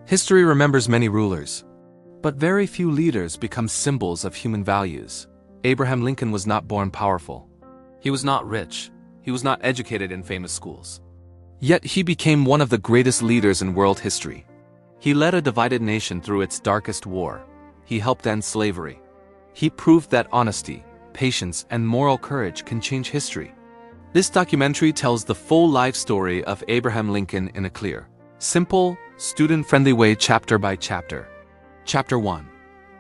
History remembers many rulers, but very few leaders become symbols of human values. Abraham Lincoln was not born powerful. He was not rich. He was not educated in famous schools. Yet he became one of the greatest leaders in world history. He led a divided nation through its darkest war. He helped end slavery. He proved that honesty, patience, and moral courage can change history. This documentary tells the full life story of Abraham Lincoln in a clear, simple, student-friendly way, chapter by chapter. Chapter 1.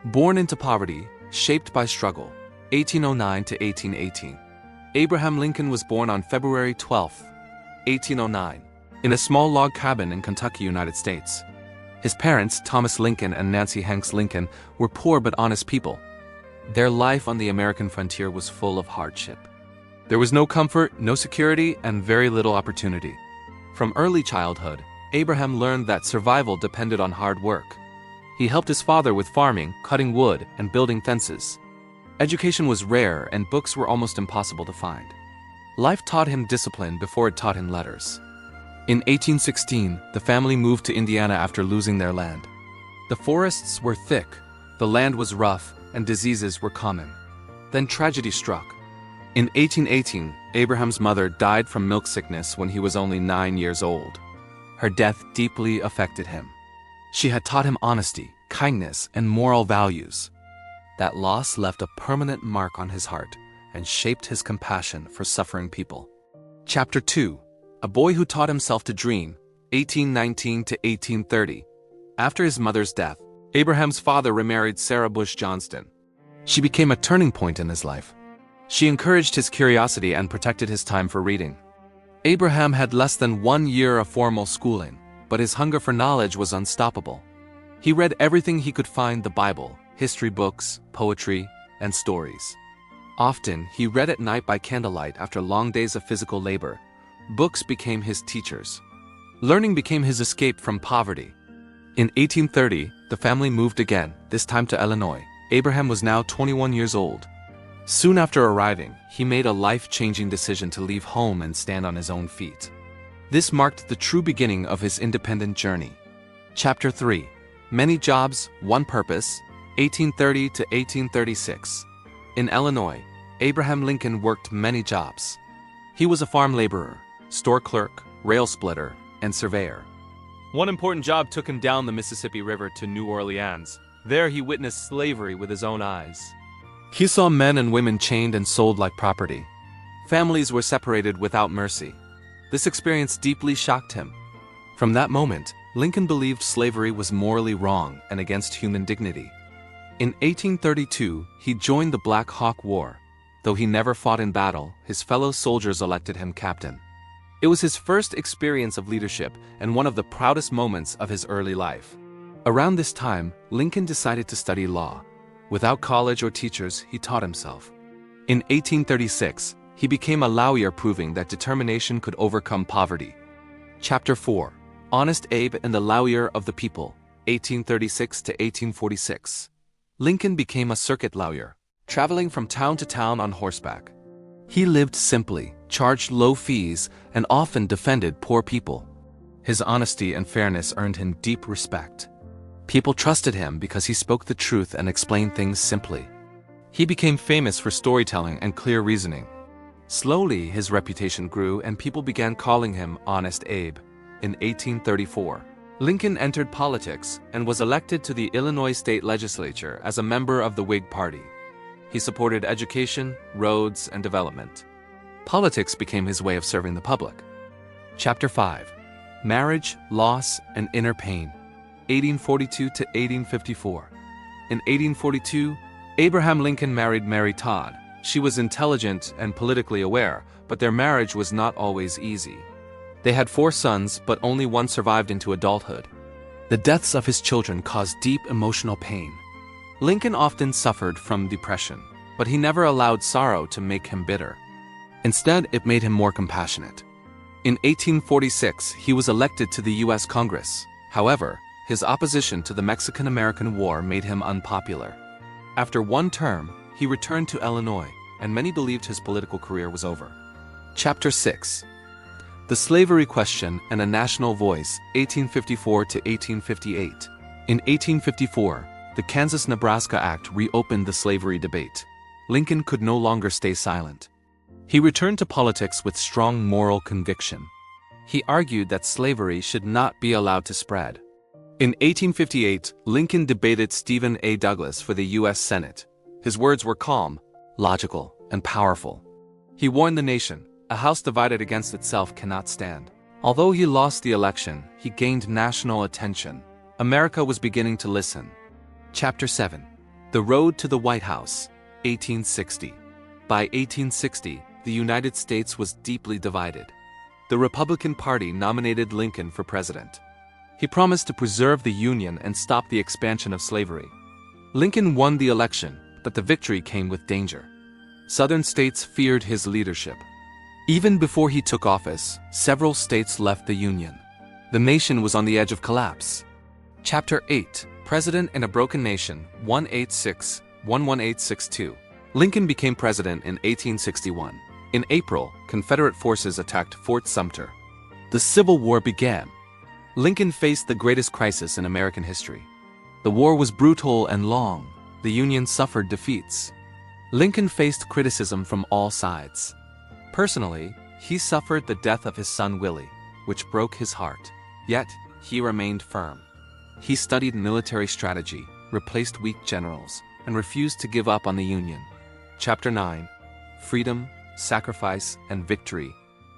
Born into poverty, shaped by struggle, 1809 to 1818. Abraham Lincoln was born on February 12, 1809, in a small log cabin in Kentucky, United States. His parents, Thomas Lincoln and Nancy Hanks Lincoln, were poor but honest people. Their life on the American frontier was full of hardship. There was no comfort, no security, and very little opportunity. From early childhood, Abraham learned that survival depended on hard work. He helped his father with farming, cutting wood, and building fences. Education was rare and books were almost impossible to find. Life taught him discipline before it taught him letters. In 1816, the family moved to Indiana after losing their land. The forests were thick, the land was rough, and diseases were common. Then tragedy struck. In 1818, Abraham's mother died from milk sickness when he was only 9 years old. Her death deeply affected him. She had taught him honesty, kindness, and moral values. That loss left a permanent mark on his heart and shaped his compassion for suffering people. Chapter 2. A boy who taught himself to dream, 1819 to 1830. After his mother's death, Abraham's father remarried Sarah Bush Johnston. She became a turning point in his life. She encouraged his curiosity and protected his time for reading. Abraham had less than 1 year of formal schooling, but his hunger for knowledge was unstoppable. He read everything he could find: the Bible, history books, poetry, and stories. Often, he read at night by candlelight after long days of physical labor. Books became his teachers. Learning became his escape from poverty. In 1830, the family moved again, this time to Illinois. Abraham was now 21 years old. Soon after arriving, he made a life-changing decision to leave home and stand on his own feet. This marked the true beginning of his independent journey. Chapter 3. Many jobs, one purpose, 1830 to 1836. In Illinois, Abraham Lincoln worked many jobs. He was a farm laborer, store clerk, rail splitter, and surveyor. One important job took him down the Mississippi River to New Orleans. There he witnessed slavery with his own eyes. He saw men and women chained and sold like property. Families were separated without mercy. This experience deeply shocked him. From that moment, Lincoln believed slavery was morally wrong and against human dignity. In 1832, he joined the Black Hawk War. Though he never fought in battle, his fellow soldiers elected him captain. It was his first experience of leadership and one of the proudest moments of his early life. Around this time, Lincoln decided to study law. Without college or teachers, he taught himself. In 1836, he became a lawyer, proving that determination could overcome poverty. Chapter 4. Honest Abe and the Lawyer of the People, 1836 to 1846. Lincoln became a circuit lawyer, traveling from town to town on horseback. He lived simply, charged low fees, and often defended poor people. His honesty and fairness earned him deep respect. People trusted him because he spoke the truth and explained things simply. He became famous for storytelling and clear reasoning. Slowly, his reputation grew and people began calling him Honest Abe. In 1834, Lincoln entered politics and was elected to the Illinois state legislature as a member of the Whig Party. He supported education, roads, and development. Politics became his way of serving the public. Chapter 5. Marriage, Loss, and Inner Pain, 1842 to 1854. In 1842, Abraham Lincoln married Mary Todd. She was intelligent and politically aware, but their marriage was not always easy. They had 4 sons, but only one survived into adulthood. The deaths of his children caused deep emotional pain. Lincoln often suffered from depression, but he never allowed sorrow to make him bitter. Instead, it made him more compassionate. In 1846, he was elected to the U.S. Congress. However, his opposition to the Mexican-American War made him unpopular. After one term, he returned to Illinois, and many believed his political career was over. Chapter 6. The Slavery Question and a National Voice, 1854 to 1858. In 1854, the Kansas-Nebraska Act reopened the slavery debate. Lincoln could no longer stay silent. He returned to politics with strong moral conviction. He argued that slavery should not be allowed to spread. In 1858, Lincoln debated Stephen A. Douglas for the U.S. Senate. His words were calm, logical, and powerful. He warned the nation, a house divided against itself cannot stand. Although he lost the election, he gained national attention. America was beginning to listen. Chapter 7. The Road to the White House, 1860. By 1860, the United States was deeply divided. The Republican Party nominated Lincoln for president. He promised to preserve the Union and stop the expansion of slavery. Lincoln won the election, but the victory came with danger. Southern states feared his leadership. Even before he took office, several states left the Union. The nation was on the edge of collapse. Chapter 8. President in a Broken Nation, 186-11862. Lincoln became president in 1861. In April, Confederate forces attacked Fort Sumter. The Civil War began. Lincoln faced the greatest crisis in American history. The war was brutal and long. The Union suffered defeats. Lincoln faced criticism from all sides. Personally, he suffered the death of his son Willie, which broke his heart. Yet, he remained firm. He studied military strategy, replaced weak generals, and refused to give up on the Union. Chapter 9. Freedom, Sacrifice, and Victory,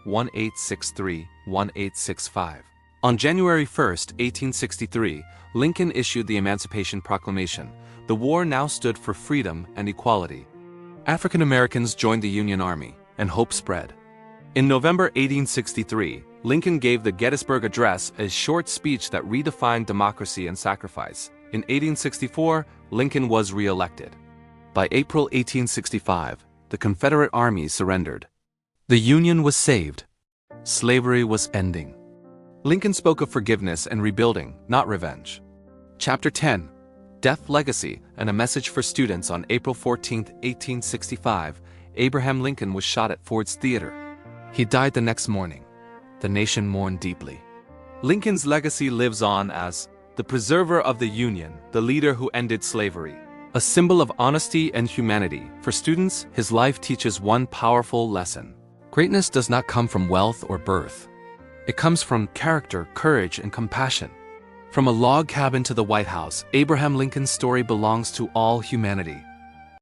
1863-1865. On January 1, 1863, Lincoln issued the Emancipation Proclamation. The war now stood for freedom and equality. African Americans joined the Union Army, and hope spread. In November 1863, Lincoln gave the Gettysburg Address, a short speech that redefined democracy and sacrifice. In 1864, Lincoln was re-elected. By April 1865, the Confederate Army surrendered. The Union was saved. Slavery was ending. Lincoln spoke of forgiveness and rebuilding, not revenge. Chapter 10. Death, Legacy, and a Message for Students. On April 14, 1865, Abraham Lincoln was shot at Ford's Theater. He died the next morning. The nation mourned deeply. Lincoln's legacy lives on as the preserver of the Union, the leader who ended slavery. A symbol of honesty and humanity. For students, his life teaches one powerful lesson. Greatness does not come from wealth or birth. It comes from character, courage, and compassion. From a log cabin to the White House, Abraham Lincoln's story belongs to all humanity.